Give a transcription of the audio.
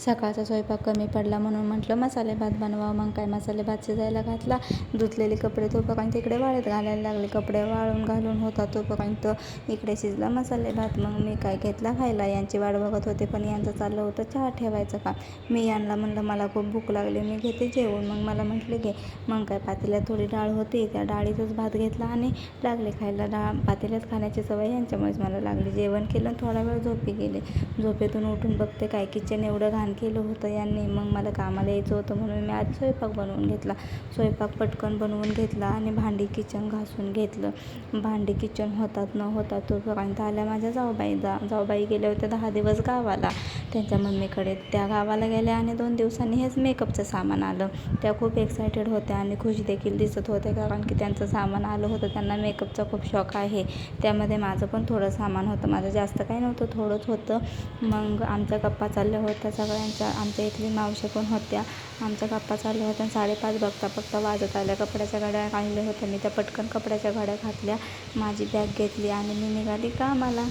सकाळचा स्वयंपाक कमी पडला म्हणून म्हटलं मसाले भात बनवा. मग काय मसाले भात शिजायला घातला. धुतलेले कपडे तोपर्यंत इकडे वाळत घालायला लागले. कपडे वाळून घालून होता तोपर्यंत इकडे शिजला मसाले भात. मग मी काय घेतला खायला. यांची वाट बघत होते पण यांचं चाललं होतं चहा ठेवायचं का. मी यांना म्हणलं मला खूप भूक लागली, मी घेते जेवून. मग मला म्हटले घे. मग काय पातेल्यात थोडी डाळ होती, त्या डाळीतच भात घेतला आणि लागले खायला. पातेल्यात खाण्याची सवय यांच्यामुळेच मला लागली. जेवण केलं, थोडा वेळ झोपी गेले. झोपेतून उठून बघते काय किचन एवढं घाण केलं होतं यांनी. मग मला कामाला यायचं होतं म्हणून मी आधी स्वयंपाक बनवून घेतला. स्वयंपाक पटकन बनवून घेतला आणि भांडी किचन घासून घेतलं. भांडी किचन होतात न होतात तोपर्यंत आल्या माझ्या जाऊबाई गेल्या होत्या 10 दिवस गावाला त्यांच्या मम्मीकडे. त्या गावाला गेल्या आणि 2 दिवसांनी हेच मेकअपचं सामान आलं. त्या खूप एक्सायटेड होत्या आणि खुश देखील दिसत होत्या, कारण की त्यांचं सामान आलं होतं. त्यांना मेकअपचा खूप शौक आहे. त्यामध्ये माझं पण थोडं सामान होतं. माझं जास्त काही नव्हतं, थोडंच होतं. मग आमच्या गप्पा चालल्या होत्या सगळ्यांच्या. आमच्या इथली मावशी पण होत्या. आमच्या गप्पा चालल्या होत्या. 5:30 बघता वाजत आल्या. कपड्याच्या घड्या आणल्या होत्या मी. त्या पटकन कपड्याच्या घड्या घातल्या, माझी बॅग घेतली आणि मी निघाली कामाला.